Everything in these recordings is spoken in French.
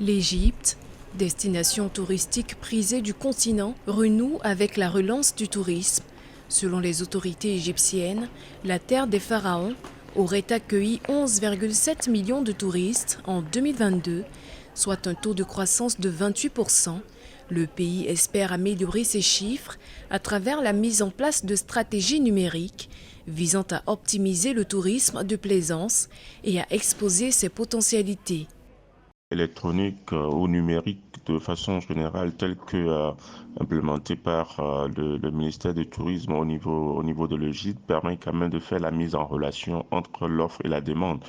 L'Égypte, destination touristique prisée du continent, renoue avec la relance du tourisme. Selon les autorités égyptiennes, la terre des pharaons aurait accueilli 11,7 millions de touristes en 2022, soit un taux de croissance de 28%. Le pays espère améliorer ces chiffres à travers la mise en place de stratégies numériques visant à optimiser le tourisme de plaisance et à exposer ses potentialités. Électronique ou numérique de façon générale telle que implémentée par le ministère du Tourisme au niveau de l'Égypte permet quand même de faire la mise en relation entre l'offre et la demande.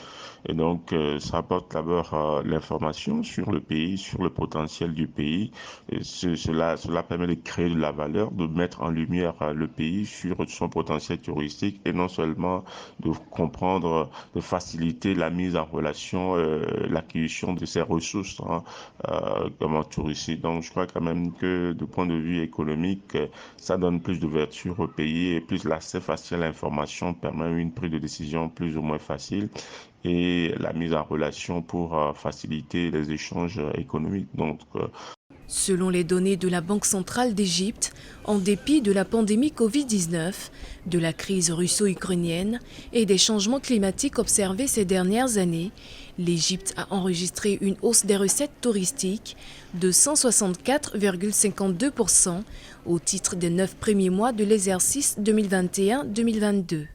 Et donc, ça apporte d'abord l'information sur le pays, sur le potentiel du pays. Et cela permet de créer de la valeur, de mettre en lumière le pays sur son potentiel touristique et non seulement de comprendre, de faciliter la mise en relation, l'acquisition de ces ressources comme en touristique. Donc, je crois quand même que du point de vue économique, ça donne plus d'ouverture au pays et plus l'accès facile à l'information permet une prise de décision plus ou moins facile et la mise en relation pour faciliter les échanges économiques. Donc, Selon les données de la Banque centrale d'Égypte, en dépit de la pandémie Covid-19, de la crise russo-ukrainienne et des changements climatiques observés ces dernières années, l'Égypte a enregistré une hausse des recettes touristiques de 164,52% au titre des 9 premiers mois de l'exercice 2021-2022.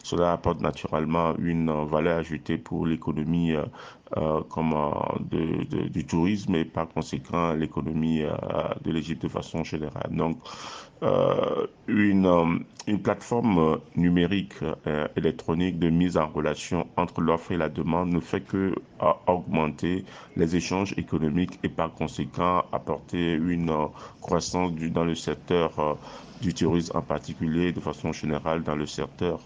cela apporte naturellement une valeur ajoutée pour l'économie du tourisme et par conséquent l'économie de l'Égypte de façon générale. Donc, une plateforme numérique électronique de mise en relation entre l'offre et la demande ne fait que augmenter les échanges économiques et par conséquent apporter une croissance dans le secteur du tourisme en particulier, de façon générale dans le secteur,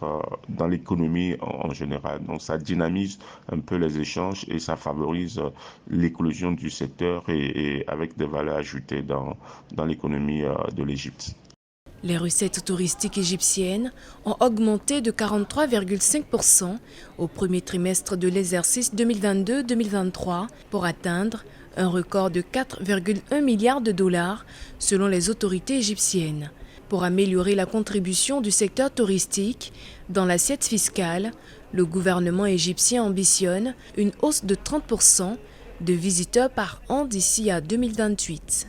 dans l'économie en général. Donc ça dynamise un peu les échanges et ça favorise l'éclosion du secteur et avec des valeurs ajoutées dans l'économie de l'Égypte. Les recettes touristiques égyptiennes ont augmenté de 43,5% au premier trimestre de l'exercice 2022-2023 pour atteindre un record de 4,1 milliards de dollars selon les autorités égyptiennes. Pour améliorer la contribution du secteur touristique dans l'assiette fiscale, le gouvernement égyptien ambitionne une hausse de 30% de visiteurs par an d'ici à 2028.